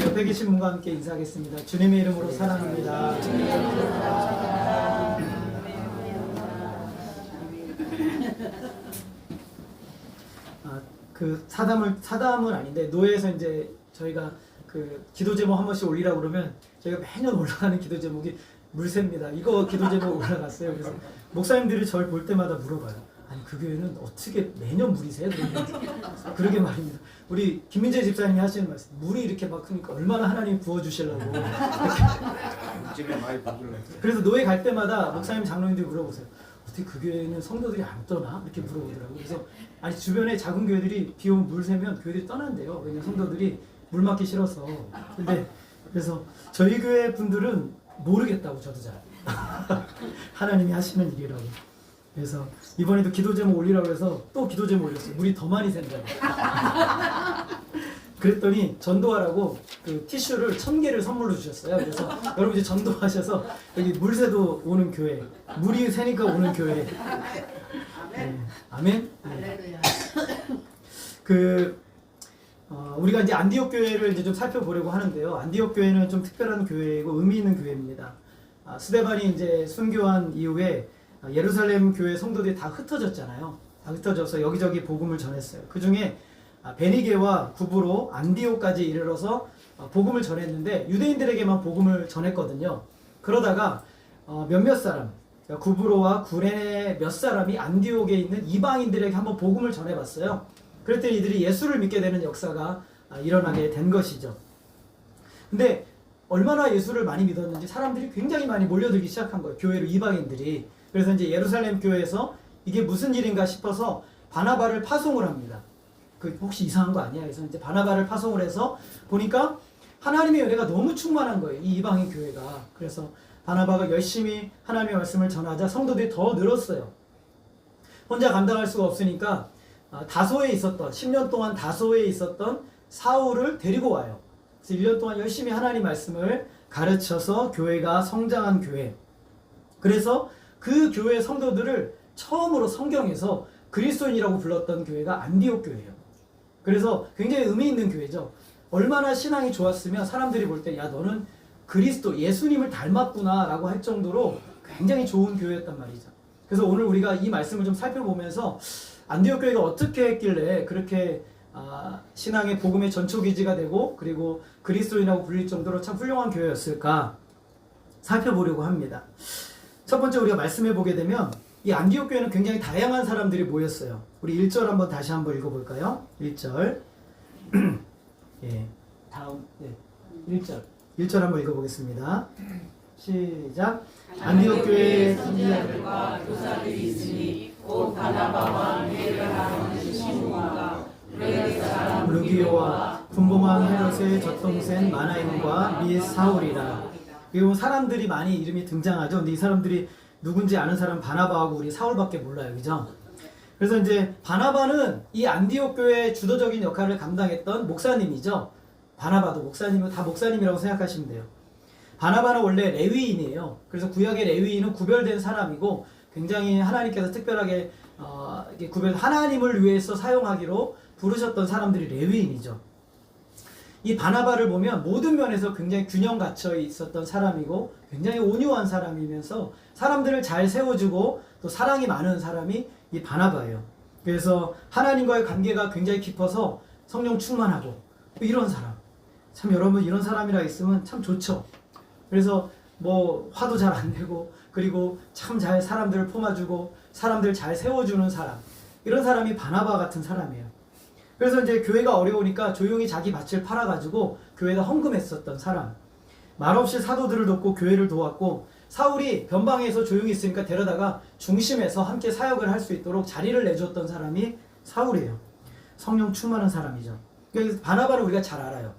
옆에 계신 분과 함께 인사하겠습니다. 주님의 이름으로 사랑합니다. 그 사담은 아닌데 노예에서 이제 저희가 그 기도 제목 한 번씩 올리라고 그러면 저희가 매년 올라가는 기도 제목이 물새입니다. 이거 기도 제목 올라갔어요. 그래서 목사님들이 저를 볼 때마다 물어봐요. 아니 그 교회는 어떻게 매년 물이 새요? 그러게 말입니다. 우리 김민재 집사님이 하시는 말씀, 물이 이렇게 막 크니까 얼마나 하나님 부어주시려고. 그래서 노예 갈 때마다 목사님 장로님들이 물어보세요. 어떻게 그 교회는 성도들이 안 떠나? 이렇게 물어보더라고요. 그래서 아니 주변에 작은 교회들이 비 오면 물 새면 교회들이 떠난대요. 왜냐면 성도들이 물 맞기 싫어서. 근데 그래서 저희 교회 분들은 모르겠다고 저도 잘. 하나님이 하시는 일이라고. 그래서 이번에도 기도 제목 올리라고 해서 또 기도 제목 올렸어요. 물이 더 많이 샌다고. 그랬더니 전도하라고 그 티슈를 1000개를 선물로 주셨어요. 그래서 여러분 이제 전도하셔서 여기 물새도 오는 교회, 물이 새니까 오는 교회. 네. 아멘. 네. 우리가 이제 안디옥 교회를 이제 좀 살펴보려고 하는데요. 안디옥 교회는 좀 특별한 교회이고 의미 있는 교회입니다. 스데반이 이제 순교한 이후에 예루살렘 교회 성도들이 다 흩어졌잖아요. 다 흩어져서 여기저기 복음을 전했어요. 그 중에 베니게와 구브로, 안디옥까지 이르러서 복음을 전했는데 유대인들에게만 복음을 전했거든요. 그러다가 몇몇 사람, 구브로와 구레네 몇 사람이 안디옥에 있는 이방인들에게 한번 복음을 전해봤어요. 그랬더니 이들이 예수를 믿게 되는 역사가 일어나게 된 것이죠. 근데 얼마나 예수를 많이 믿었는지 사람들이 굉장히 많이 몰려들기 시작한 거예요. 교회로 이방인들이. 그래서 이제 예루살렘 교회에서 이게 무슨 일인가 싶어서 바나바를 파송을 합니다. 그 혹시 이상한 거 아니야? 그래서 이제 바나바를 파송을 해서 보니까 하나님의 은혜가 너무 충만한 거예요. 이 이방인 교회가. 그래서 바나바가 열심히 하나님의 말씀을 전하자 성도들이 더 늘었어요. 혼자 감당할 수가 없으니까 다소에 있었던 10년 동안 다소에 있었던 사울을 데리고 와요. 그래서 1년 동안 열심히 하나님 말씀을 가르쳐서 교회가 성장한 교회. 그래서 그 교회 성도들을 처음으로 성경에서 그리스도인이라고 불렀던 교회가 안디옥 교회예요. 그래서 굉장히 의미 있는 교회죠. 얼마나 신앙이 좋았으면 사람들이 볼 때 야 너는 그리스도 예수님을 닮았구나 라고 할 정도로 굉장히 좋은 교회였단 말이죠. 그래서 오늘 우리가 이 말씀을 좀 살펴보면서 안디옥 교회가 어떻게 했길래 그렇게 신앙의 복음의 전초기지가 되고 그리고 그리스도인이라고 불릴 정도로 참 훌륭한 교회였을까 살펴보려고 합니다. 첫 번째 우리가 말씀해 보게 되면 이 안디옥 교회는 굉장히 다양한 사람들이 모였어요. 우리 1절 한번 다시 한번 읽어볼까요? 1절 예, 다음 1절 한번 읽어보겠습니다. 시작. 안디옥 교회에 선지자들과 교사들이 있으니 곧 바나바와 회를 하는 시몬과 구레네 사람 루기오와 분봉왕 헤롯의 젖동생 마나임과 및 사울이라. 그리고 사람들이 많이 이름이 등장하죠. 근데 이 사람들이 누군지 아는 사람 바나바하고 우리 사울밖에 몰라요. 그죠? 그래서 이제 바나바는 이 안디옥 교회의 주도적인 역할을 감당했던 목사님이죠. 바나바도 목사님이고 다 목사님이라고 생각하시면 돼요. 바나바는 원래 레위인이에요. 그래서 구약의 레위인은 구별된 사람이고 굉장히 하나님께서 특별하게 하나님을 위해서 사용하기로 부르셨던 사람들이 레위인이죠. 이 바나바를 보면 모든 면에서 굉장히 균형 갇혀 있었던 사람이고 굉장히 온유한 사람이면서 사람들을 잘 세워주고 또 사랑이 많은 사람이 이 바나바예요. 그래서 하나님과의 관계가 굉장히 깊어서 성령 충만하고 이런 사람. 참 여러분 이런 사람이라 있으면 참 좋죠. 그래서 뭐 화도 잘 안 내고 그리고 참 잘 사람들을 품어주고 사람들 잘 세워주는 사람. 이런 사람이 바나바 같은 사람이에요. 그래서 이제 교회가 어려우니까 조용히 자기 밭을 팔아가지고 교회가 헌금했었던 사람. 말없이 사도들을 돕고 교회를 도왔고 사울이 변방에서 조용히 있으니까 데려다가 중심에서 함께 사역을 할 수 있도록 자리를 내줬던 사람이 사울이에요. 성령 충만한 사람이죠. 그러니까 바나바를 우리가 잘 알아요.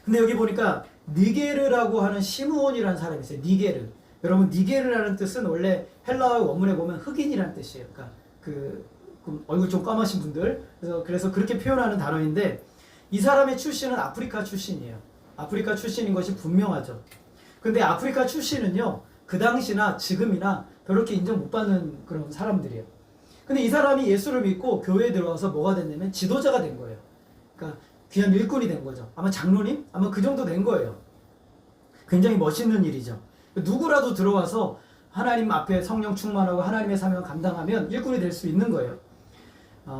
근데 여기 보니까 니게르라고 하는 시므온이라는 사람이 있어요. 니게르. 여러분 니게르라는 뜻은 원래 헬라어 원문에 보면 흑인이라는 뜻이에요. 그러니까 얼굴 좀 까마신 분들. 그래서 그렇게 표현하는 단어인데 이 사람의 출신은 아프리카 출신이에요. 아프리카 출신인 것이 분명하죠. 근데 아프리카 출신은요, 그 당시나 지금이나 그렇게 인정 못 받는 그런 사람들이에요. 근데 이 사람이 예수를 믿고 교회에 들어와서 뭐가 됐냐면 지도자가 된 거예요. 그러니까 귀한 일꾼이 된 거죠. 아마 장로님? 아마 그 정도 된 거예요. 굉장히 멋있는 일이죠. 누구라도 들어와서 하나님 앞에 성령 충만하고 하나님의 사명을 감당하면 일꾼이 될 수 있는 거예요.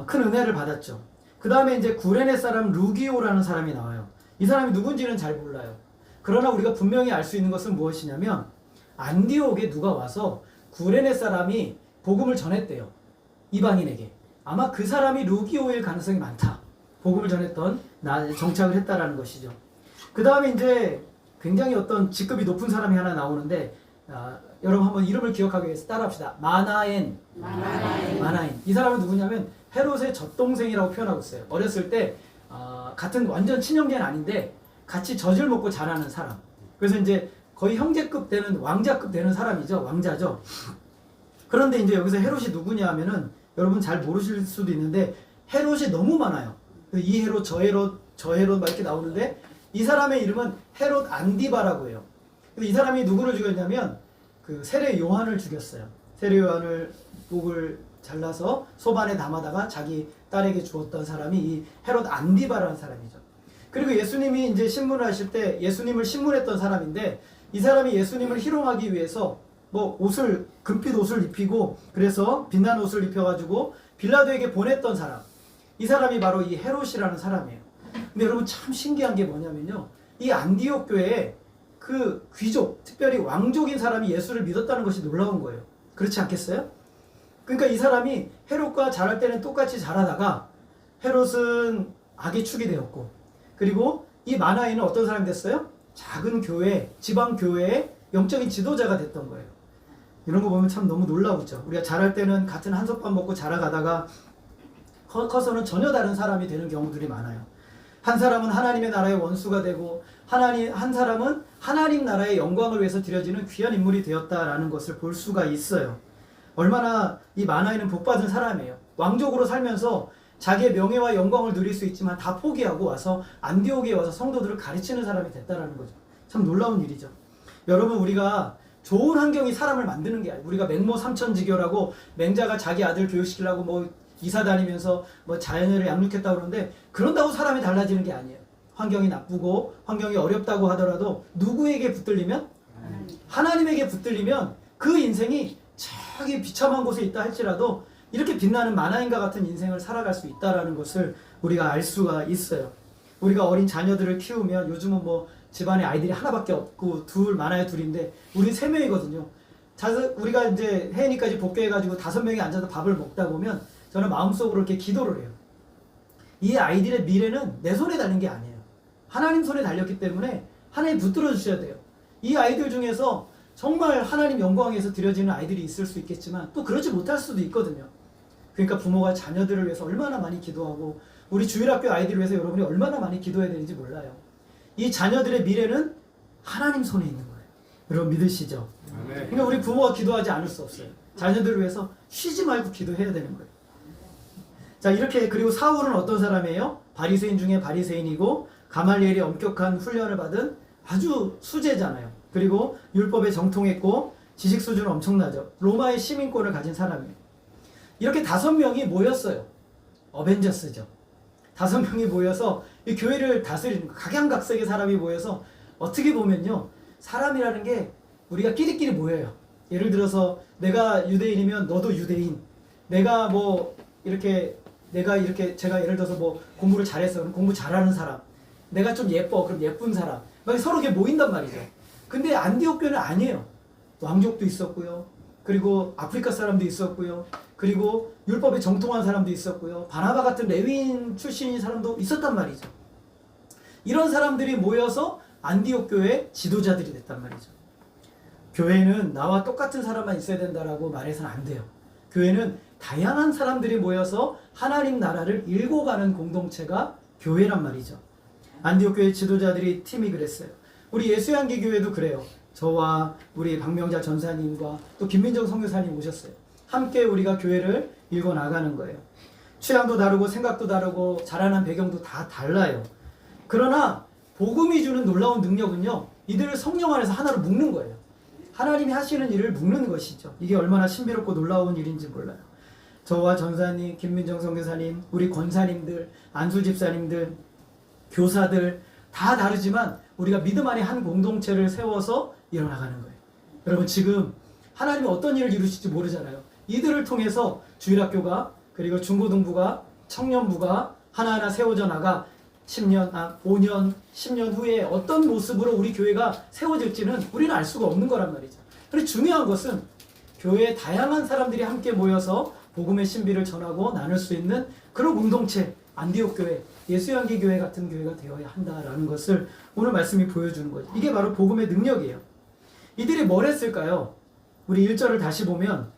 큰 은혜를 받았죠. 그 다음에 이제 구레네 사람 루기오라는 사람이 나와요. 이 사람이 누군지는 잘 몰라요. 그러나 우리가 분명히 알 수 있는 것은 무엇이냐면 안디옥에 누가 와서 구레네 사람이 복음을 전했대요. 이방인에게. 아마 그 사람이 루기오일 가능성이 많다. 복음을 전했던 정착을 했다라는 것이죠. 그 다음에 이제 굉장히 어떤 직급이 높은 사람이 하나 나오는데 여러분 한번 이름을 기억하기 위해서 따라합시다. 마나엔. 이 사람은 누구냐면 헤롯의 젖동생이라고 표현하고 있어요. 어렸을 때 같은 완전 친형제는 아닌데 같이 젖을 먹고 자라는 사람. 그래서 이제 거의 형제급 되는 왕자급 되는 사람이죠. 왕자죠. 그런데 이제 여기서 헤롯이 누구냐 하면은 여러분 잘 모르실 수도 있는데 헤롯이 너무 많아요. 이 헤롯, 저 헤롯, 저 헤롯 막 이렇게 나오는데 이 사람의 이름은 헤롯 안디바라고 해요. 근데 이 사람이 누구를 죽였냐면 그 세례 요한을 죽였어요. 세례 요한을 목을 잘라서 소반에 담아다가 자기 딸에게 주었던 사람이 이 헤롯 안디바라는 사람이죠. 그리고 예수님이 이제 신문을 하실 때 예수님을 신문했던 사람인데 이 사람이 예수님을 희롱하기 위해서 뭐 옷을 금빛 옷을 입히고 그래서 빛난 옷을 입혀가지고 빌라도에게 보냈던 사람. 이 사람이 바로 이 헤롯이라는 사람이에요. 근데 여러분 참 신기한 게 뭐냐면요. 이 안디옥 교회에 그 귀족, 특별히 왕족인 사람이 예수를 믿었다는 것이 놀라운 거예요. 그렇지 않겠어요? 그러니까 이 사람이 헤롯과 자랄 때는 똑같이 자라다가 헤롯은 악의 축이 되었고 그리고 이 마나에는 어떤 사람이 됐어요? 작은 교회, 지방 교회의 영적인 지도자가 됐던 거예요. 이런 거 보면 참 너무 놀라우죠. 우리가 자랄 때는 같은 한솥밥 먹고 자라가다가 커서는 전혀 다른 사람이 되는 경우들이 많아요. 한 사람은 하나님의 나라의 원수가 되고 한 사람은 하나님 나라의 영광을 위해서 드려지는 귀한 인물이 되었다라는 것을 볼 수가 있어요. 얼마나 이 마나에는 복받은 사람이에요. 왕족으로 살면서 자기의 명예와 영광을 누릴 수 있지만 다 포기하고 와서 안디옥에 와서 성도들을 가르치는 사람이 됐다라는 거죠. 참 놀라운 일이죠. 여러분 우리가 좋은 환경이 사람을 만드는 게 아니에요. 우리가 맹모 삼천지교라고 맹자가 자기 아들 교육시키려고 뭐 이사 다니면서 뭐 자연을 양육했다고 그러는데 그런다고 사람이 달라지는 게 아니에요. 환경이 나쁘고 환경이 어렵다고 하더라도 누구에게 붙들리면? 하나님에게 붙들리면 그 인생이 저기 비참한 곳에 있다 할지라도 이렇게 빛나는 마나인과 같은 인생을 살아갈 수 있다는 것을 우리가 알 수가 있어요. 우리가 어린 자녀들을 키우면 요즘은 뭐 집안에 아이들이 하나밖에 없고 많아요 둘인데 우리 3명이거든요. 우리가 이제 혜인이까지 복귀해가지고 5명이 앉아서 밥을 먹다 보면 저는 마음속으로 이렇게 기도를 해요. 이 아이들의 미래는 내 손에 달린 게 아니에요. 하나님 손에 달렸기 때문에 하나님 붙들어 주셔야 돼요. 이 아이들 중에서 정말 하나님 영광에서 드려지는 아이들이 있을 수 있겠지만 또 그러지 못할 수도 있거든요. 그러니까 부모가 자녀들을 위해서 얼마나 많이 기도하고 우리 주일학교 아이들을 위해서 여러분이 얼마나 많이 기도해야 되는지 몰라요. 이 자녀들의 미래는 하나님 손에 있는 거예요. 여러분 믿으시죠? 그러니까 우리 부모가 기도하지 않을 수 없어요. 자녀들을 위해서 쉬지 말고 기도해야 되는 거예요. 자 이렇게 그리고 사울은 어떤 사람이에요? 바리새인 중에 바리새인이고 가말리엘이 엄격한 훈련을 받은 아주 수제잖아요. 그리고 율법에 정통했고 지식 수준은 엄청나죠. 로마의 시민권을 가진 사람이에요. 이렇게 5명이 모였어요. 어벤져스죠. 5명이 모여서 이 교회를 다스리는 각양각색의 사람이 모여서 어떻게 보면요. 사람이라는 게 우리가 끼리끼리 모여요. 예를 들어서 내가 유대인이면 너도 유대인. 내가 제가 예를 들어서 뭐 공부를 잘해서 그럼 공부 잘하는 사람. 내가 좀 예뻐 그럼 예쁜 사람. 막 서로 이렇게 모인단 말이죠. 근데 안디옥 교회는 아니에요. 왕족도 있었고요. 그리고 아프리카 사람도 있었고요. 그리고 율법에 정통한 사람도 있었고요. 바나바 같은 레위인 출신인 사람도 있었단 말이죠. 이런 사람들이 모여서 안디옥 교회의 지도자들이 됐단 말이죠. 교회는 나와 똑같은 사람만 있어야 된다라고 말해서는 안 돼요. 교회는 다양한 사람들이 모여서 하나님 나라를 일궈가는 공동체가 교회란 말이죠. 안디옥 교회 지도자들이 팀이 그랬어요. 우리 예수양기 교회도 그래요. 저와 우리 박명자 전사님과 또 김민정 선교사님 오셨어요. 함께 우리가 교회를 일궈 나가는 거예요. 취향도 다르고 생각도 다르고 자라난 배경도 다 달라요. 그러나 복음이 주는 놀라운 능력은요. 이들을 성령 안에서 하나로 묶는 거예요. 하나님이 하시는 일을 묶는 것이죠. 이게 얼마나 신비롭고 놀라운 일인지 몰라요. 저와 전사님, 김민정 선교사님, 우리 권사님들, 안수 집사님들 교사들 다 다르지만 우리가 믿음 안에 한 공동체를 세워서 이뤄나가는 거예요. 여러분 지금 하나님이 어떤 일을 이루실지 모르잖아요. 이들을 통해서 주일학교가 그리고 중고등부가 청년부가 하나하나 세워져 나가 5년, 10년 후에 어떤 모습으로 우리 교회가 세워질지는 우리는 알 수가 없는 거란 말이죠. 그런데 중요한 것은 교회에 다양한 사람들이 함께 모여서 복음의 신비를 전하고 나눌 수 있는 그런 공동체, 안디옥 교회, 예수향기 교회 같은 교회가 되어야 한다라는 것을 오늘 말씀이 보여주는 거죠. 이게 바로 복음의 능력이에요. 이들이 뭘 했을까요? 우리 1절을 다시 보면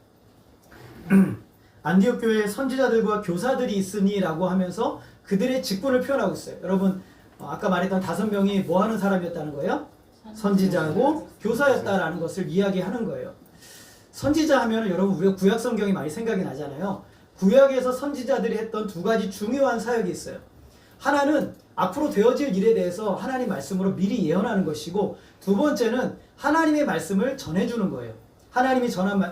안디옥 교회에 선지자들과 교사들이 있으니 라고 하면서 그들의 직분을 표현하고 있어요. 여러분 아까 말했던 5명이 뭐 하는 사람이었다는 거예요? 선지자고 교사였다라는 것을 이야기하는 거예요. 선지자 하면 여러분 우리가 구약 성경이 많이 생각이 나잖아요. 구약에서 선지자들이 했던 두 가지 중요한 사역이 있어요. 하나는 앞으로 되어질 일에 대해서 하나님 말씀으로 미리 예언하는 것이고, 두 번째는 하나님의 말씀을 전해주는 거예요. 하나님이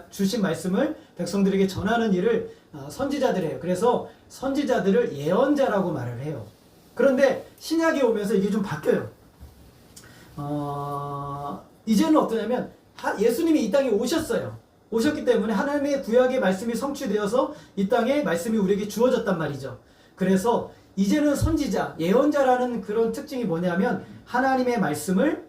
주신 말씀을 백성들에게 전하는 일을 선지자들이 해요. 그래서 선지자들을 예언자라고 말을 해요. 그런데 신약에 오면서 이게 좀 바뀌어요. 이제는 어떠냐면 예수님이 이 땅에 오셨어요. 오셨기 때문에 하나님의 구약의 말씀이 성취되어서 이 땅에 말씀이 우리에게 주어졌단 말이죠. 그래서 이제는 선지자, 예언자라는 그런 특징이 뭐냐면 하나님의 말씀을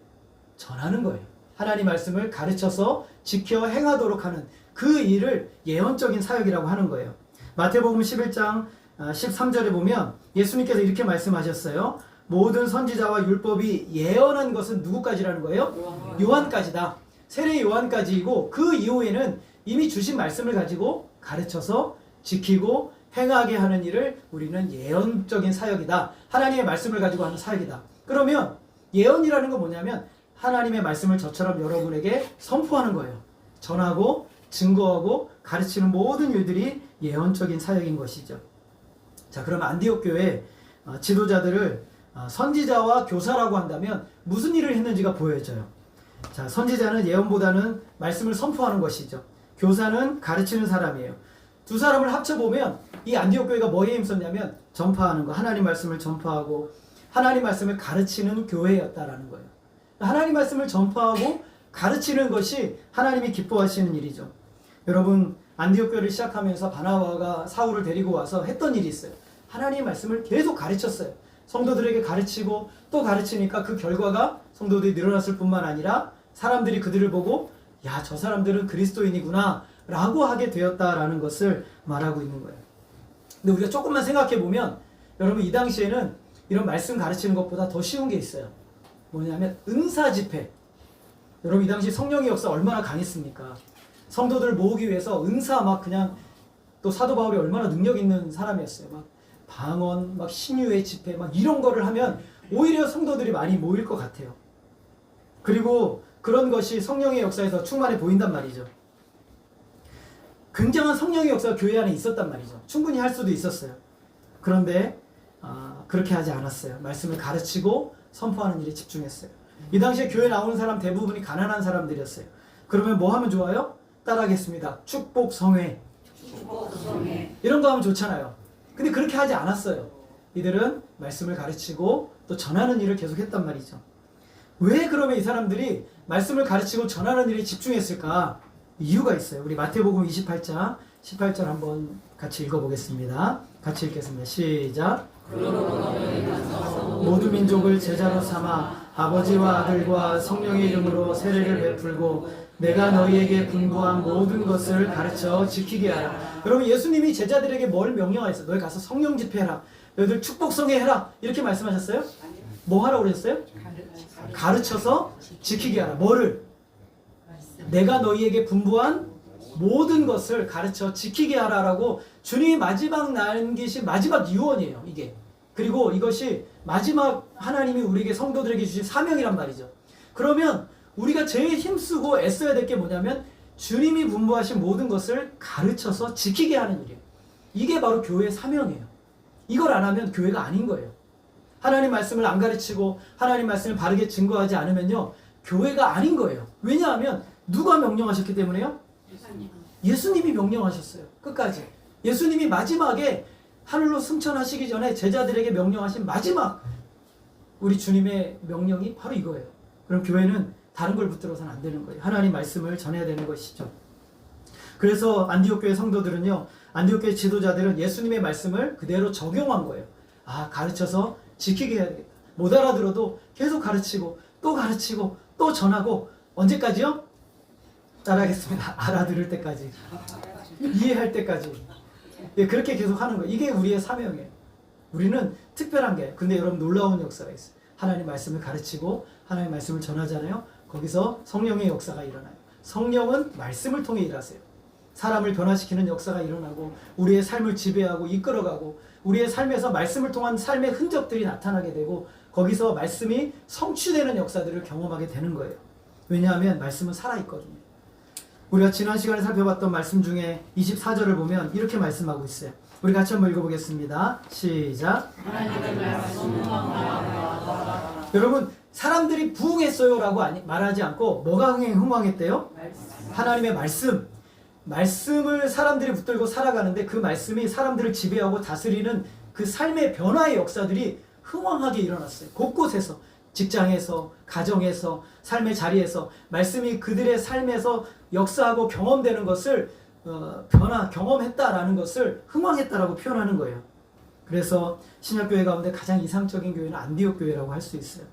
전하는 거예요. 하나님 말씀을 가르쳐서 지켜 행하도록 하는 그 일을 예언적인 사역이라고 하는 거예요. 마태복음 11장 13절에 보면 예수님께서 이렇게 말씀하셨어요. 모든 선지자와 율법이 예언한 것은 누구까지라는 거예요? 요한까지다. 세례 요한까지이고 그 이후에는 이미 주신 말씀을 가지고 가르쳐서 지키고 행하게 하는 일을 우리는 예언적인 사역이다. 하나님의 말씀을 가지고 하는 사역이다. 그러면 예언이라는 건 뭐냐면 하나님의 말씀을 저처럼 여러분에게 선포하는 거예요. 전하고 증거하고 가르치는 모든 일들이 예언적인 사역인 것이죠. 자, 그럼 안디옥 교회 지도자들을 선지자와 교사라고 한다면 무슨 일을 했는지가 보여져요. 자, 선지자는 예언보다는 말씀을 선포하는 것이죠. 교사는 가르치는 사람이에요. 두 사람을 합쳐보면 이 안디옥 교회가 뭐에 힘썼냐면 전파하는 거, 하나님 말씀을 전파하고 하나님 말씀을 가르치는 교회였다라는 거예요. 하나님 말씀을 전파하고 가르치는 것이 하나님이 기뻐하시는 일이죠. 여러분 안디옥 교회를 시작하면서 바나바가 사울을 데리고 와서 했던 일이 있어요. 하나님의 말씀을 계속 가르쳤어요. 성도들에게 가르치고 또 가르치니까 그 결과가 성도들이 늘어났을 뿐만 아니라 사람들이 그들을 보고 야, 저 사람들은 그리스도인이구나 라고 하게 되었다라는 것을 말하고 있는 거예요. 근데 우리가 조금만 생각해 보면 여러분 이 당시에는 이런 말씀 가르치는 것보다 더 쉬운 게 있어요. 뭐냐면 은사 집회. 여러분 이 당시 성령의 역사 얼마나 강했습니까? 성도들을 모으기 위해서 은사 막 그냥, 또 사도 바울이 얼마나 능력 있는 사람이었어요. 막 방언, 막 신유의 집회, 막 이런 거를 하면 오히려 성도들이 많이 모일 것 같아요. 그리고 그런 것이 성령의 역사에서 충만해 보인단 말이죠. 굉장한 성령의 역사가 교회 안에 있었단 말이죠. 충분히 할 수도 있었어요. 그런데 그렇게 하지 않았어요. 말씀을 가르치고 선포하는 일에 집중했어요. 이 당시에 교회 나오는 사람 대부분이 가난한 사람들이었어요. 그러면 뭐 하면 좋아요? 따라하겠습니다. 축복 성회. 이런 거 하면 좋잖아요. 근데 그렇게 하지 않았어요. 이들은 말씀을 가르치고 또 전하는 일을 계속했단 말이죠. 왜 그러면 이 사람들이 말씀을 가르치고 전하는 일에 집중했을까? 이유가 있어요. 우리 마태복음 28장 18절 한번 같이 읽어보겠습니다. 같이 읽겠습니다. 시작. 모두 민족을 제자로 삼아 아버지와 아들과 성령의 이름으로 세례를 베풀고 내가 너희에게 분부한 모든 것을 가르쳐 지키게 하라. 여러분 예수님이 제자들에게 뭘 명령하셨어요? 너희 가서 성령 집회해라. 너희들 축복성회 해라. 이렇게 말씀하셨어요? 뭐 하라고 그랬어요? 가르쳐서 지키게 하라. 뭐를? 내가 너희에게 분부한 모든 것을 가르쳐 지키게 하라라고 주님이 마지막 남기신 마지막 유언이에요. 이게. 그리고 이것이 마지막 하나님이 우리에게 성도들에게 주신 사명이란 말이죠. 그러면 우리가 제일 힘쓰고 애써야 될 게 뭐냐면 주님이 분부하신 모든 것을 가르쳐서 지키게 하는 일이에요. 이게 바로 교회의 사명이에요. 이걸 안 하면 교회가 아닌 거예요. 하나님 말씀을 안 가르치고 하나님 말씀을 바르게 증거하지 않으면요, 교회가 아닌 거예요. 왜냐하면 누가 명령하셨기 때문에요? 예수님이 명령하셨어요. 끝까지. 예수님이 마지막에 하늘로 승천하시기 전에 제자들에게 명령하신 마지막 우리 주님의 명령이 바로 이거예요. 그럼 교회는 다른 걸 붙들어서는 안 되는 거예요. 하나님 말씀을 전해야 되는 것이죠. 그래서 안디옥 교회 성도들은요, 안디옥 교회 지도자들은 예수님의 말씀을 그대로 적용한 거예요. 아, 가르쳐서 지키게 해야 되겠다. 못 알아들어도 계속 가르치고 또 전하고, 언제까지요? 따라하겠습니다. 알아들을 때까지, 이해할 때까지. 예, 그렇게 계속 하는 거예요. 이게 우리의 사명이에요. 우리는 특별한 게, 근데 여러분 놀라운 역사가 있어요. 하나님 말씀을 가르치고 하나님 말씀을 전하잖아요. 거기서 성령의 역사가 일어나요. 성령은 말씀을 통해 일하세요. 사람을 변화시키는 역사가 일어나고 우리의 삶을 지배하고 이끌어가고 우리의 삶에서 말씀을 통한 삶의 흔적들이 나타나게 되고 거기서 말씀이 성취되는 역사들을 경험하게 되는 거예요. 왜냐하면 말씀은 살아있거든요. 우리가 지난 시간에 살펴봤던 말씀 중에 24절을 보면 이렇게 말씀하고 있어요. 우리 같이 한번 읽어보겠습니다. 시작. 여러분, 사람들이 부흥했어요 라고 말하지 않고 뭐가 흥황했대요? 하나님의 말씀. 말씀을 사람들이 붙들고 살아가는데 그 말씀이 사람들을 지배하고 다스리는 그 삶의 변화의 역사들이 흥황하게 일어났어요. 곳곳에서, 직장에서, 가정에서, 삶의 자리에서 말씀이 그들의 삶에서 역사하고 경험되는 것을 경험했다라는 것을 흥황했다라고 표현하는 거예요. 그래서 신약교회 가운데 가장 이상적인 교회는 안디옥 교회라고 할 수 있어요.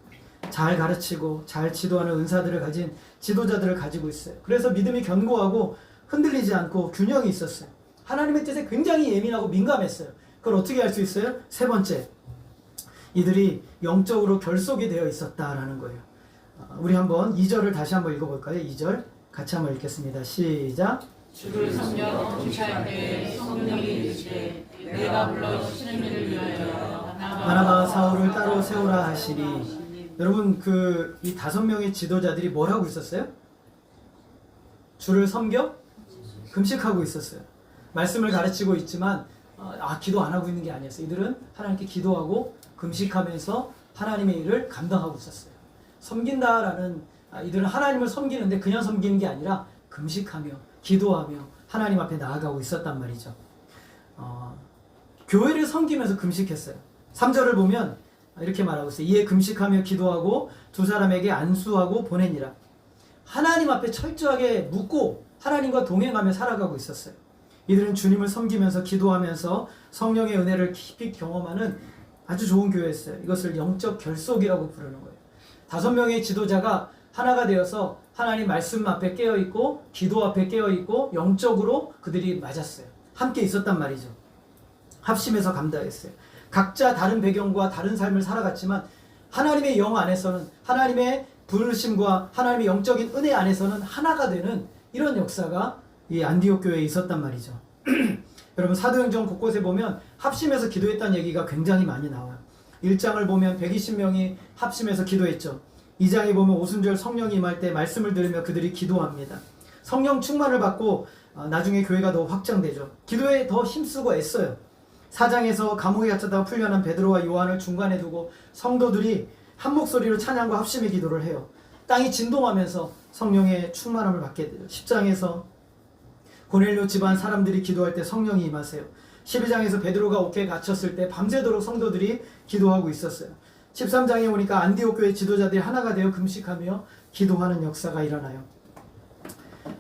잘 가르치고 잘 지도하는 은사들을 가진 지도자들을 가지고 있어요. 그래서 믿음이 견고하고 흔들리지 않고 균형이 있었어요. 하나님의 뜻에 굉장히 예민하고 민감했어요. 그걸 어떻게 할 수 있어요? 세 번째, 이들이 영적으로 결속이 되어 있었다라는 거예요. 우리 한번 2절을 다시 한번 읽어볼까요? 2절 같이 한번 읽겠습니다. 시작. 주를 섬겨 기사에게 성령이 이르시되 내가 불러 시는 일을 위하여 바나바와 사울을 따로 세우라 하시니. 여러분, 이 5명의 지도자들이 뭘 하고 있었어요? 주를 섬겨 금식하고 있었어요. 말씀을 가르치고 있지만 기도 안 하고 있는 게 아니었어요. 이들은 하나님께 기도하고 금식하면서 하나님의 일을 감당하고 있었어요. 섬긴다라는, 이들은 하나님을 섬기는데 그냥 섬기는 게 아니라 금식하며 기도하며 하나님 앞에 나아가고 있었단 말이죠. 교회를 섬기면서 금식했어요. 3절을 보면 이렇게 말하고 있어요. 이에 금식하며 기도하고 두 사람에게 안수하고 보내니라. 하나님 앞에 철저하게 묻고 하나님과 동행하며 살아가고 있었어요. 이들은 주님을 섬기면서 기도하면서 성령의 은혜를 깊이 경험하는 아주 좋은 교회였어요. 이것을 영적 결속이라고 부르는 거예요. 5명의 지도자가 하나가 되어서 하나님 말씀 앞에 깨어있고 기도 앞에 깨어있고 영적으로 그들이 맞았어요. 함께 있었단 말이죠. 합심해서 감당했어요. 각자 다른 배경과 다른 삶을 살아갔지만 하나님의 영 안에서는, 하나님의 부르심과 하나님의 영적인 은혜 안에서는 하나가 되는 이런 역사가 이 안디옥 교회에 있었단 말이죠. 여러분, 사도행전 곳곳에 보면 합심해서 기도했다는 얘기가 굉장히 많이 나와요. 1장을 보면 120명이 합심해서 기도했죠. 2장에 보면 오순절 성령이 임할 때 말씀을 들으며 그들이 기도합니다. 성령 충만을 받고 나중에 교회가 더 확장되죠. 기도에 더 힘쓰고 애써요. 4장에서 감옥에 갇혔다가 풀려난 베드로와 요한을 중간에 두고 성도들이 한 목소리로 찬양과 합심의 기도를 해요. 땅이 진동하면서 성령의 충만함을 받게 돼요. 10장에서 고넬료 집안 사람들이 기도할 때 성령이 임하세요. 12장에서 베드로가 옥에 갇혔을 때 밤새도록 성도들이 기도하고 있었어요. 13장에 오니까 안디옥 교회 지도자들이 하나가 되어 금식하며 기도하는 역사가 일어나요.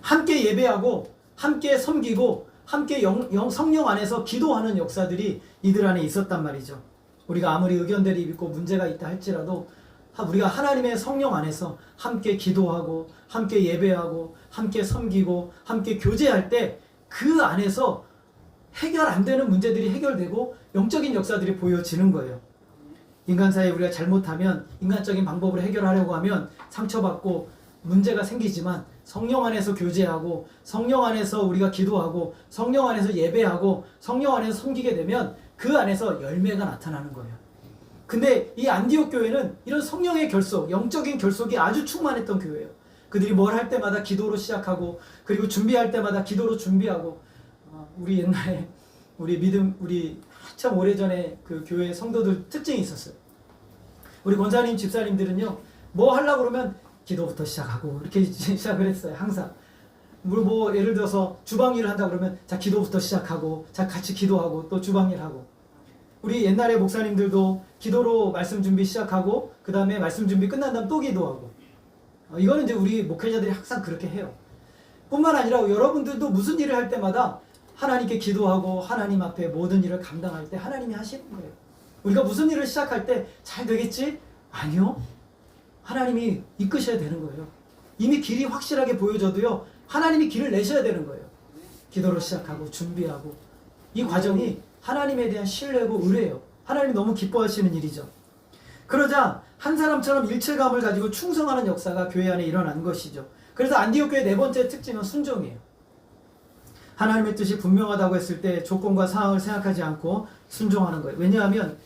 함께 예배하고 함께 섬기고 함께 성령 안에서 기도하는 역사들이 이들 안에 있었단 말이죠. 우리가 아무리 의견들이 있고 문제가 있다 할지라도 우리가 하나님의 성령 안에서 함께 기도하고 함께 예배하고 함께 섬기고 함께 교제할 때 그 안에서 해결 안 되는 문제들이 해결되고 영적인 역사들이 보여지는 거예요. 인간 사이에 우리가 잘못하면 인간적인 방법으로 해결하려고 하면 상처받고 문제가 생기지만 성령 안에서 교제하고 성령 안에서 우리가 기도하고 성령 안에서 예배하고 성령 안에서 섬기게 되면 그 안에서 열매가 나타나는 거예요. 근데 이 안디옥 교회는 이런 성령의 결속, 영적인 결속이 아주 충만했던 교회예요. 그들이 뭘 할 때마다 기도로 시작하고 그리고 준비할 때마다 기도로 준비하고 우리 옛날에 우리 한참 오래전에 그 교회 성도들 특징이 있었어요. 우리 권사님, 집사님들은요, 뭐 하려고 그러면 기도부터 시작하고 이렇게 시작을 했어요. 항상. 뭐 예를 들어서 주방 일을 한다 그러면 자 기도부터 시작하고 자 같이 기도하고 또 주방 일하고 우리 옛날에 목사님들도 기도로 말씀 준비 시작하고 그 다음에 말씀 준비 끝난 다음 또 기도하고 이거는 이제 우리 목회자들이 항상 그렇게 해요. 뿐만 아니라 여러분들도 무슨 일을 할 때마다 하나님께 기도하고 하나님 앞에 모든 일을 감당할 때 하나님이 하시는 거예요. 우리가 무슨 일을 시작할 때 잘 되겠지? 아니요. 하나님이 이끄셔야 되는 거예요. 이미 길이 확실하게 보여져도요. 하나님이 길을 내셔야 되는 거예요. 기도로 시작하고 준비하고 이 과정이 하나님에 대한 신뢰고 의뢰예요. 하나님이 너무 기뻐하시는 일이죠. 그러자 한 사람처럼 일체감을 가지고 충성하는 역사가 교회 안에 일어난 것이죠. 그래서 안디옥 교회의 네 번째 특징은 순종이에요. 하나님의 뜻이 분명하다고 했을 때 조건과 상황을 생각하지 않고 순종하는 거예요. 왜냐하면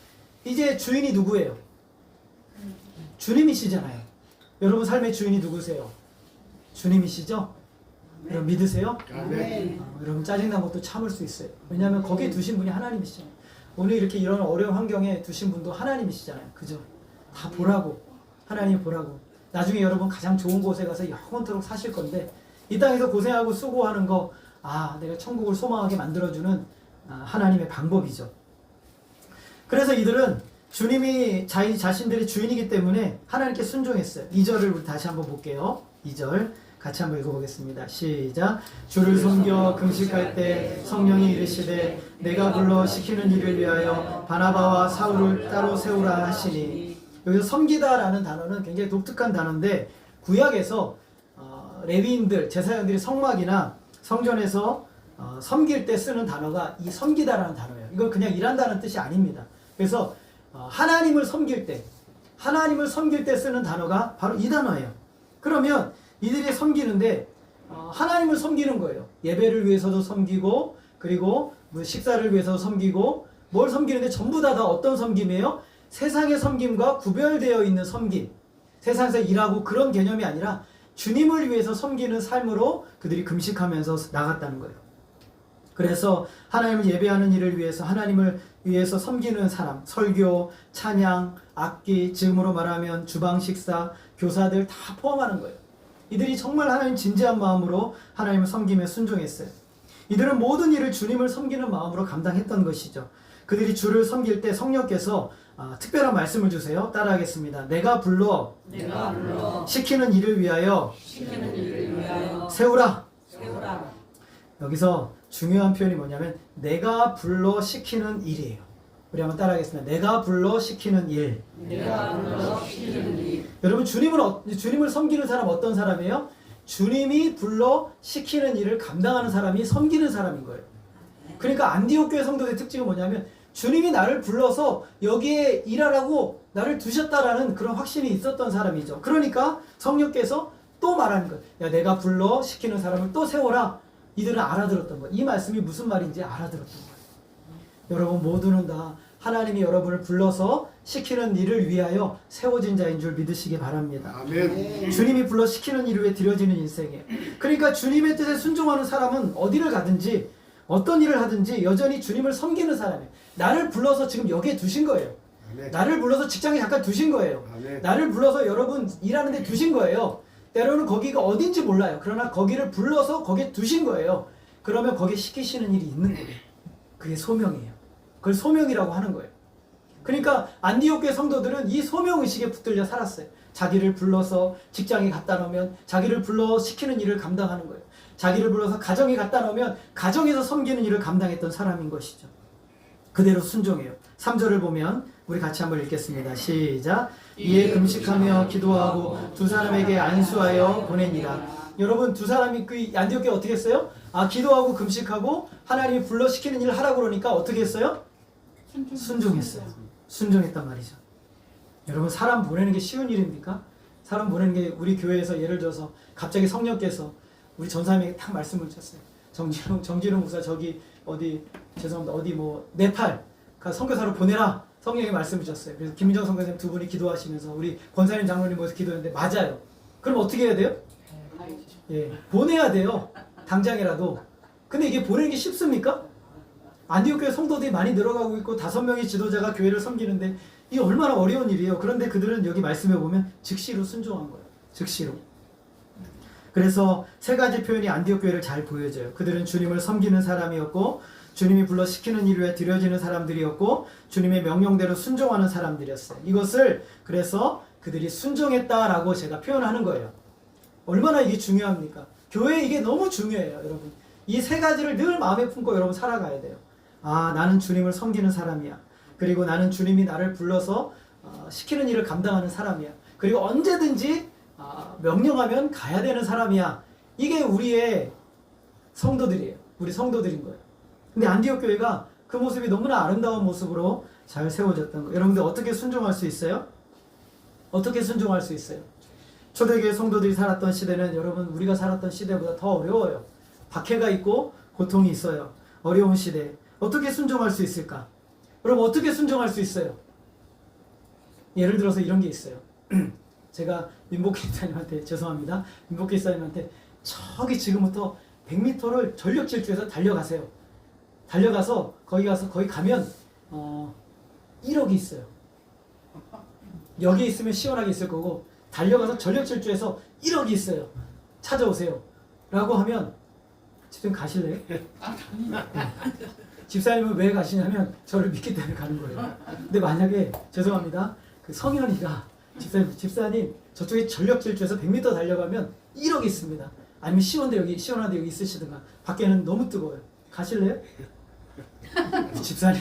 이제 주인이 누구예요? 주님이시잖아요. 여러분 삶의 주인이 누구세요? 주님이시죠? 여러분 믿으세요? 여러분 짜증난 것도 참을 수 있어요. 왜냐하면 거기에 두신 분이 하나님이시잖아요. 오늘 이렇게 이런 어려운 환경에 두신 분도 하나님이시잖아요. 그죠? 다 보라고. 하나님 보라고. 나중에 여러분 가장 좋은 곳에 가서 영원토록 사실 건데 이 땅에서 고생하고 수고하는 거 내가 천국을 소망하게 만들어주는 하나님의 방법이죠. 그래서 이들은 주님이 자신들의 주인이기 때문에 하나님께 순종했어요. 2절을 우리 다시 한번 볼게요. 2절 같이 한번 읽어보겠습니다. 시작. 주를 섬겨 금식할 때 성령이 이르시되 내가 불러 시키는 일을 위하여 바나바와 사울을 따로 세우라 하시니. 여기서 섬기다라는 단어는 굉장히 독특한 단어인데 구약에서 레위인들, 제사장들이 성막이나 성전에서 섬길 때 쓰는 단어가 이 섬기다라는 단어예요. 이건 그냥 일한다는 뜻이 아닙니다. 그래서 하나님을 섬길 때 쓰는 단어가 바로 이 단어예요. 그러면 이들이 섬기는데 하나님을 섬기는 거예요. 예배를 위해서도 섬기고 그리고 식사를 위해서도 섬기고 뭘 섬기는데 전부 다 어떤 섬김이에요? 세상의 섬김과 구별되어 있는 섬김. 세상에서 일하고 그런 개념이 아니라 주님을 위해서 섬기는 삶으로 그들이 금식하면서 나갔다는 거예요. 그래서 하나님을 예배하는 일을 위해서 하나님을 위해서 섬기는 사람, 설교, 찬양, 악기, 지금으로 말하면 주방 식사, 교사들 다 포함하는 거예요. 이들이 정말 하나님 진지한 마음으로 하나님을 섬기며 순종했어요. 이들은 모든 일을 주님을 섬기는 마음으로 감당했던 것이죠. 그들이 주를 섬길 때 성령께서 특별한 말씀을 주세요. 따라하겠습니다. 내가 불러 시키는 일을 위하여 세우라. 여기서 중요한 표현이 뭐냐면 내가 불러 시키는 일이에요. 우리 한번 따라하겠습니다. 내가 불러 시키는 일. 여러분 주님을 섬기는 사람 어떤 사람이에요? 주님이 불러 시키는 일을 감당하는 사람이 섬기는 사람인 거예요. 그러니까 안디옥 교회 성도의 특징은 뭐냐면 주님이 나를 불러서 여기에 일하라고 나를 두셨다라는 그런 확신이 있었던 사람이죠. 그러니까 성령께서 또 말하는 거예요. 야, 내가 불러 시키는 사람을 또 세워라. 이들은 알아들었던 거예요. 이 말씀이 무슨 말인지 알아들었던 거예요. 여러분 모두는 다 하나님이 여러분을 불러서 시키는 일을 위하여 세워진 자인 줄 믿으시기 바랍니다. 아멘. 주님이 불러 시키는 일을 위해 드려지는 인생이에요. 그러니까 주님의 뜻에 순종하는 사람은 어디를 가든지 어떤 일을 하든지 여전히 주님을 섬기는 사람이에요. 나를 불러서 지금 여기에 두신 거예요. 아멘. 나를 불러서 직장에 잠깐 두신 거예요. 아멘. 나를 불러서 여러분 일하는 데 두신 거예요. 때로는 거기가 어딘지 몰라요. 그러나 거기를 불러서 거기에 두신 거예요. 그러면 거기에 시키시는 일이 있는 거예요. 그게 소명이에요. 그걸 소명이라고 하는 거예요. 그러니까 안디옥 교회 성도들은 이 소명의식에 붙들려 살았어요. 자기를 불러서 직장에 갖다 놓으면 자기를 불러 시키는 일을 감당하는 거예요. 자기를 불러서 가정에 갖다 놓으면 가정에서 섬기는 일을 감당했던 사람인 것이죠. 그대로 순종해요. 3절을 보면 우리 같이 한번 읽겠습니다. 시작. 이에 금식하며 기도하고 두 사람에게 안수하여 보내니라. 여러분 두 사람이 그 안디옥 교회 어떻게 했어요? 기도하고 금식하고 하나님이 불러 시키는 일을 하라고 그러니까 어떻게 했어요? 순종했어요. 순종했단 말이죠. 여러분 사람 보내는 게 쉬운 일입니까? 사람 보내는 게 우리 교회에서 예를 들어서 갑자기 성령께서 우리 전사님에게 딱 말씀을 주셨어요. 정진웅 목사 저기 어디 죄송합니다. 어디 뭐 네팔 선교사로 보내라. 성령이 말씀을 주셨어요. 그래서 김민정 선교사님 두 분이 기도하시면서 우리 권사님 장로님 모여서 기도했는데 맞아요. 그럼 어떻게 해야 돼요? 예, 보내야 돼요. 당장이라도. 근데 이게 보내는 게 쉽습니까? 안디옥 교회 성도들이 많이 늘어가고 있고 5명의 지도자가 교회를 섬기는데 이게 얼마나 어려운 일이에요. 그런데 그들은 여기 말씀해 보면 즉시로 순종한 거예요. 즉시로. 그래서 세 가지 표현이 안디옥 교회를 잘 보여줘요. 그들은 주님을 섬기는 사람이었고 주님이 불러 시키는 일 위에 드려지는 사람들이었고 주님의 명령대로 순종하는 사람들이었어요. 이것을 그래서 그들이 순종했다라고 제가 표현하는 거예요. 얼마나 이게 중요합니까? 교회 이게 너무 중요해요, 여러분. 이 세 가지를 늘 마음에 품고 여러분 살아가야 돼요. 아, 나는 주님을 섬기는 사람이야. 그리고 나는 주님이 나를 불러서 시키는 일을 감당하는 사람이야. 그리고 언제든지 명령하면 가야 되는 사람이야. 이게 우리의 성도들이에요. 우리 성도들인 거예요. 근데 안디옥 교회가 그 모습이 너무나 아름다운 모습으로 잘 세워졌던 거예요. 여러분들 어떻게 순종할 수 있어요? 어떻게 순종할 수 있어요? 초대교회 성도들이 살았던 시대는 여러분 우리가 살았던 시대보다 더 어려워요. 박해가 있고 고통이 있어요. 어려운 시대. 어떻게 순종할 수 있을까? 여러분 어떻게 순종할 수 있어요? 예를 들어서 이런 게 있어요. 제가 민복기사님한테 죄송합니다. 민복기사님한테 저기 지금부터 100m를 전력 질주해서 달려가세요. 달려가서 거기 가면 1억이 있어요. 여기 있으면 시원하게 있을 거고 달려가서 전력 질주해서 1억이 있어요. 찾아오세요. 라고 하면 집사님 가실래요? 집사님은 왜 가시냐면 저를 믿기 때문에 가는 거예요. 근데 만약에 죄송합니다. 그 성현이가 집사님 저쪽에 전력 질주해서 100m 달려가면 1억이 있습니다. 아니면 시원한데 여기 있으시든가. 밖에는 너무 뜨거워요. 가실래요? 집사님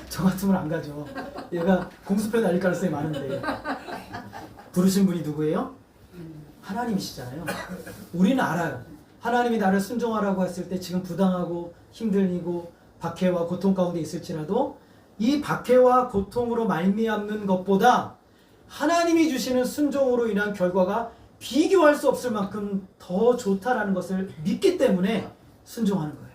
저 같으면 안 가죠. 얘가 공수표 날릴 가능성이 많은데. 부르신 분이 누구예요? 하나님이시잖아요. 우리는 알아요. 하나님이 나를 순종하라고 했을 때 지금 부당하고 힘들고 박해와 고통 가운데 있을지라도 이 박해와 고통으로 말미암는 것보다 하나님이 주시는 순종으로 인한 결과가 비교할 수 없을 만큼 더 좋다라는 것을 믿기 때문에 순종하는 거예요.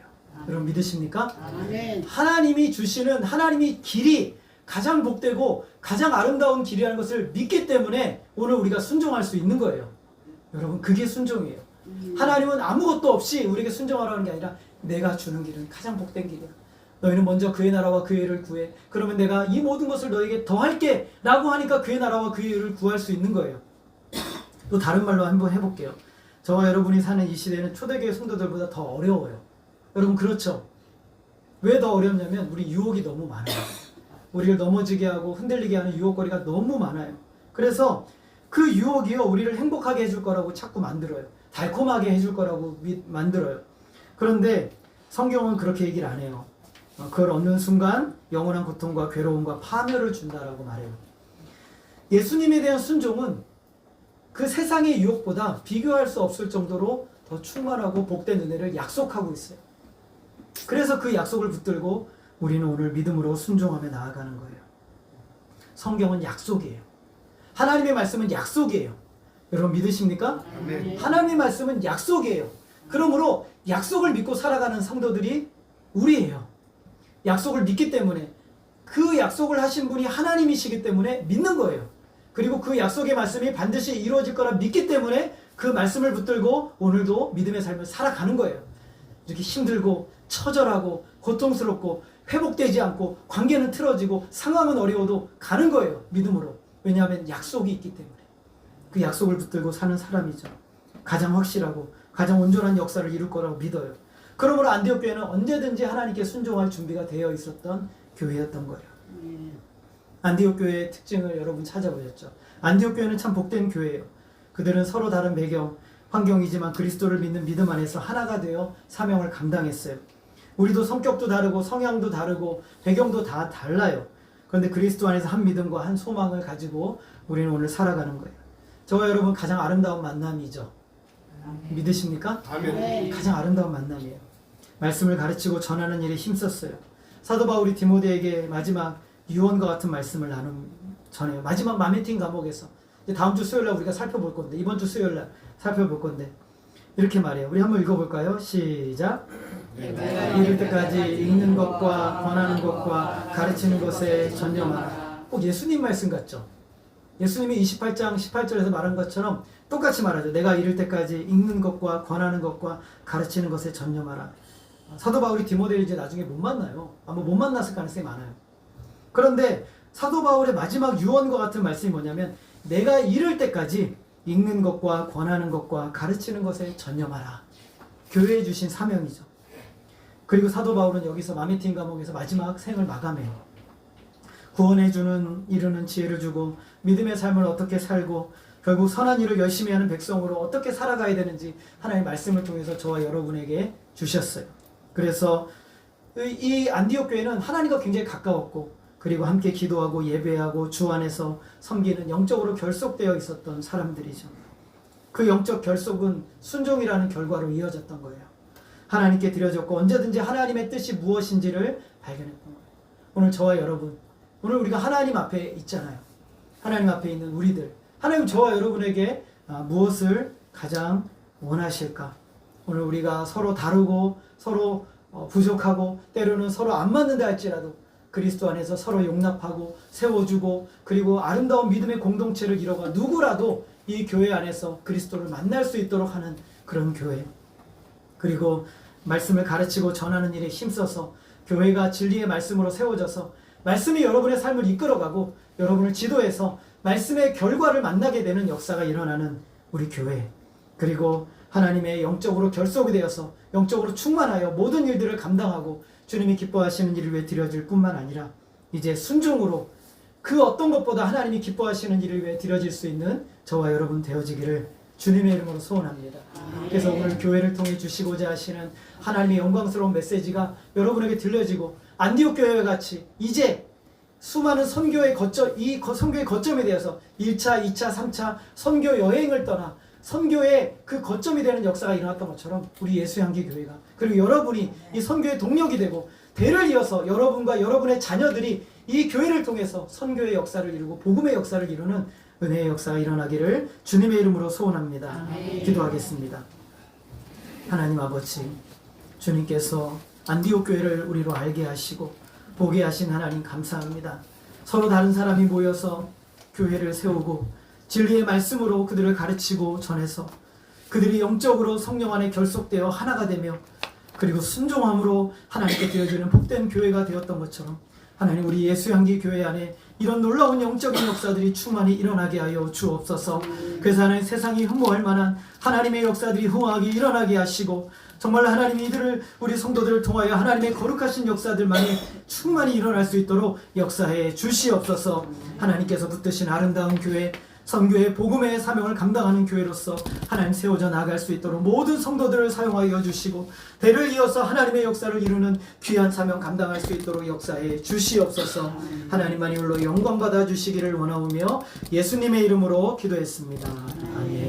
여러분 믿으십니까? 아멘. 하나님이 주시는 하나님이 길이 가장 복되고 가장 아름다운 길이라는 것을 믿기 때문에 오늘 우리가 순종할 수 있는 거예요. 여러분 그게 순종이에요. 하나님은 아무것도 없이 우리에게 순종하라는 게 아니라 내가 주는 길은 가장 복된 길이야. 너희는 먼저 그의 나라와 그의 의를 구해. 그러면 내가 이 모든 것을 너에게 더할게 라고 하니까 그의 나라와 그의 의를 구할 수 있는 거예요. 또 다른 말로 한번 해볼게요. 저와 여러분이 사는 이 시대는 초대교회 성도들보다 더 어려워요. 여러분 그렇죠? 왜 더 어렵냐면 우리 유혹이 너무 많아요. 우리를 넘어지게 하고 흔들리게 하는 유혹거리가 너무 많아요. 그래서 그 유혹이요 우리를 행복하게 해줄 거라고 자꾸 만들어요. 달콤하게 해줄 거라고 만들어요. 그런데 성경은 그렇게 얘기를 안 해요. 그걸 얻는 순간 영원한 고통과 괴로움과 파멸을 준다라고 말해요. 예수님에 대한 순종은 그 세상의 유혹보다 비교할 수 없을 정도로 더 충만하고 복된 은혜를 약속하고 있어요. 그래서 그 약속을 붙들고 우리는 오늘 믿음으로 순종하며 나아가는 거예요. 성경은 약속이에요. 하나님의 말씀은 약속이에요. 여러분 믿으십니까? 아멘. 하나님의 말씀은 약속이에요. 그러므로 약속을 믿고 살아가는 성도들이 우리예요. 약속을 믿기 때문에 그 약속을 하신 분이 하나님이시기 때문에 믿는 거예요. 그리고 그 약속의 말씀이 반드시 이루어질 거라 믿기 때문에 그 말씀을 붙들고 오늘도 믿음의 삶을 살아가는 거예요. 이렇게 힘들고 처절하고 고통스럽고 회복되지 않고 관계는 틀어지고 상황은 어려워도 가는 거예요. 믿음으로. 왜냐하면 약속이 있기 때문에. 그 약속을 붙들고 사는 사람이죠. 가장 확실하고 가장 온전한 역사를 이룰 거라고 믿어요. 그러므로 안디옥 교회는 언제든지 하나님께 순종할 준비가 되어 있었던 교회였던 거예요. 안디옥 교회의 특징을 여러분 찾아보셨죠? 안디옥 교회는 참 복된 교회예요. 그들은 서로 다른 배경, 환경이지만 그리스도를 믿는 믿음 안에서 하나가 되어 사명을 감당했어요. 우리도 성격도 다르고 성향도 다르고 배경도 다 달라요. 그런데 그리스도 안에서 한 믿음과 한 소망을 가지고 우리는 오늘 살아가는 거예요. 저와 여러분 가장 아름다운 만남이죠. 믿으십니까? 아멘. 가장 아름다운 만남이에요. 말씀을 가르치고 전하는 일에 힘썼어요. 사도 바울이 디모데에게 마지막 유언과 같은 말씀을 전해요. 마지막 마메틴 감옥에서. 이제 다음 주 수요일 날 우리가 살펴볼 건데, 이번 주 수요일 날 살펴볼 건데 이렇게 말해요. 우리 한번 읽어볼까요? 시작. 이를 때까지 읽는 것과 권하는 것과 가르치는 것에 전념하라. 꼭 예수님 말씀 같죠? 예수님이 28장 18절에서 말한 것처럼 똑같이 말하죠. 내가 이를 때까지 읽는 것과 권하는 것과 가르치는 것에 전념하라. 사도 바울이 디모데를 이제 나중에 못 만나요. 아마 못 만났을 가능성이 많아요. 그런데 사도 바울의 마지막 유언과 같은 말씀이 뭐냐면 내가 이를 때까지 읽는 것과 권하는 것과 가르치는 것에 전념하라. 교회에 주신 사명이죠. 그리고 사도 바울은 여기서 마메틴 감옥에서 마지막 생을 마감해요. 구원해주는 이루는 지혜를 주고 믿음의 삶을 어떻게 살고 결국 선한 일을 열심히 하는 백성으로 어떻게 살아가야 되는지 하나님의 말씀을 통해서 저와 여러분에게 주셨어요. 그래서 이 안디옥 교회는 하나님과 굉장히 가까웠고 그리고 함께 기도하고 예배하고 주 안에서 섬기는 영적으로 결속되어 있었던 사람들이죠. 그 영적 결속은 순종이라는 결과로 이어졌던 거예요. 하나님께 드려졌고 언제든지 하나님의 뜻이 무엇인지를 발견했던 거예요. 오늘 저와 여러분, 오늘 우리가 하나님 앞에 있잖아요. 하나님 앞에 있는 우리들, 하나님 저와 여러분에게 무엇을 가장 원하실까? 오늘 우리가 서로 다르고 서로 부족하고 때로는 서로 안 맞는다 할지라도 그리스도 안에서 서로 용납하고 세워주고 그리고 아름다운 믿음의 공동체를 이뤄가 누구라도 이 교회 안에서 그리스도를 만날 수 있도록 하는 그런 교회, 그리고 말씀을 가르치고 전하는 일에 힘써서 교회가 진리의 말씀으로 세워져서 말씀이 여러분의 삶을 이끌어가고 여러분을 지도해서 말씀의 결과를 만나게 되는 역사가 일어나는 우리 교회, 그리고 하나님의 영적으로 결속이 되어서 영적으로 충만하여 모든 일들을 감당하고 주님이 기뻐하시는 일을 위해 드려질 뿐만 아니라 이제 순종으로 그 어떤 것보다 하나님이 기뻐하시는 일을 위해 드려질 수 있는 저와 여러분 되어지기를 주님의 이름으로 소원합니다. 그래서 오늘 교회를 통해 주시고자 하시는 하나님의 영광스러운 메시지가 여러분에게 들려지고 안디옥 교회와 같이 이제 수많은 선교의 거점, 이 선교의 거점에 대해서 1차, 2차, 3차 선교 여행을 떠나 선교의 그 거점이 되는 역사가 일어났던 것처럼 우리 예수향기 교회가, 그리고 여러분이 이 선교의 동력이 되고 대를 이어서 여러분과 여러분의 자녀들이 이 교회를 통해서 선교의 역사를 이루고 복음의 역사를 이루는 은혜의 역사가 일어나기를 주님의 이름으로 소원합니다. 기도하겠습니다. 하나님 아버지, 주님께서 안디옥 교회를 우리로 알게 하시고 보게 하신 하나님 감사합니다. 서로 다른 사람이 모여서 교회를 세우고 진리의 말씀으로 그들을 가르치고 전해서 그들이 영적으로 성령 안에 결속되어 하나가 되며 그리고 순종함으로 하나님께 드려지는 복된 교회가 되었던 것처럼 하나님 우리 예수향기 교회 안에 이런 놀라운 영적인 역사들이 충만히 일어나게 하여 주옵소서. 그래서 하나님 세상이 흠모할 만한 하나님의 역사들이 흥황하게 일어나게 하시고 정말 하나님 이들을 우리 성도들을 통하여 하나님의 거룩하신 역사들만이 충만히 일어날 수 있도록 역사해 주시옵소서. 하나님께서 붙드신 아름다운 교회, 선교의 복음의 사명을 감당하는 교회로서 하나님 세워져 나갈 수 있도록 모든 성도들을 사용하여 주시고 대를 이어서 하나님의 역사를 이루는 귀한 사명 감당할 수 있도록 역사해 주시옵소서. 하나님만이 홀로 영광 받아 주시기를 원하오며 예수님의 이름으로 기도했습니다. 아멘.